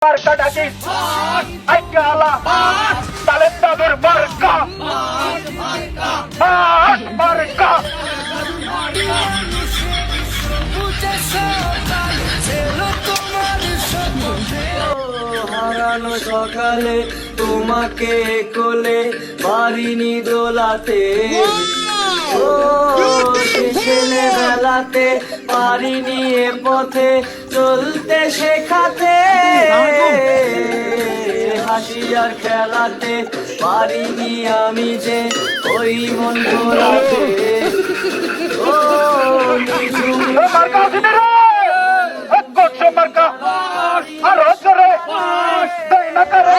marca ডাকিস আইকা আলা তালেন্দাদের মার্কা মার্কা হারানো সকালে তোমাকে কোলে পারিনি দোলাতে ও ছেলে বেলাতে পারিনি এ পথে চলতে শেখাতে হাসি আর খেলাতে পারিনি আমি যে ওই মন ভোলাতে ও মার্কা আছে রে কোচ মার্কা আর হচ্ছে তাই না করে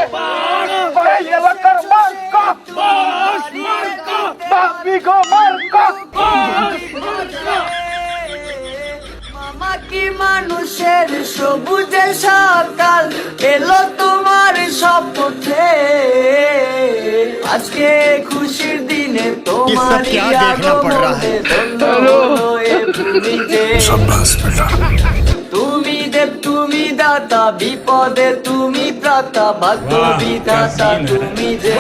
পরে এলাকার মার্কা বাপি গো মার্কা মামা কি মানুষের সবুজে সকাল এলো তোমার শপথে আজকে খুশির দিনে তোমার তুমি দেব তুমি দাতা বিপদে তুমি ত্রাতা ভাগ্য বিধাতা তুমি যে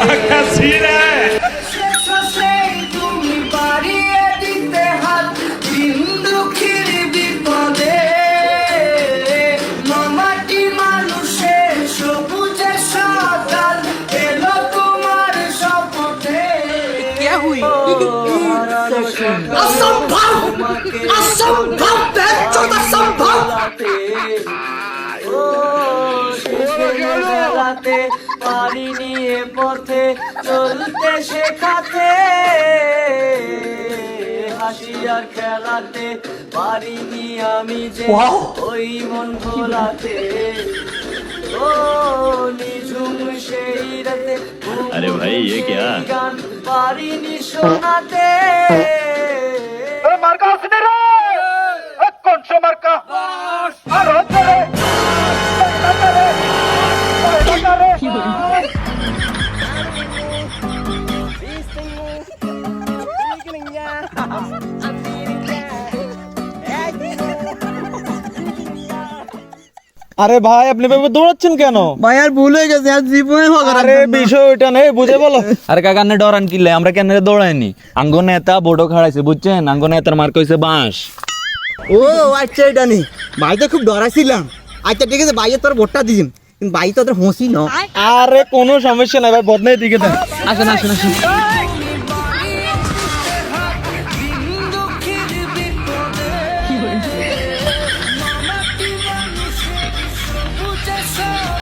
তুমি বাড়িয়ে দিতে হাত দিন দুঃখীর বিপদে মামাটি মানুষের সবুজে সকাল এলো তোমার শপথে असंभव असंभव बेचोद असंभव বেলাতে পারিনি এ পথে চলতে শেখাতে হাসি আর খেলাতে পারিনি আমি যে ওই মন ভোলাতে ও নিঝুম সেই রাতে अरे भाई ये क्या গান পারিনি শোনাতে মার্কা আছে রে কোচ মার্কা আর হচ্ছে আরে ভাই আপনি ভাবে দৌড়াচ্ছেন কেন? ভাই আর ভুল হয়ে গেছে আর জীবনে আরে বিষয় ওইটা নেই বুঝে বলো। আরে কাকা নে ডরান কিলে আমরা কেন দৌড়াইনি আঙ্গ নেতা বোটো খাড়াইছে বুঝছেন আঙ্গ নেতার মার্ক হইছে বাঁশ ও আচ্ছা এটা নেই ভাই তো খুব ডরাছিলাম আচ্ছা ঠিক আছে ভাইয়ের তোর ভোটটা দিন কিন্তু ভাই তো তোর হসি ন আরে কোনো সমস্যা নাই ভাই বদনাই দিকে দেন। আসেন আসেন আসেন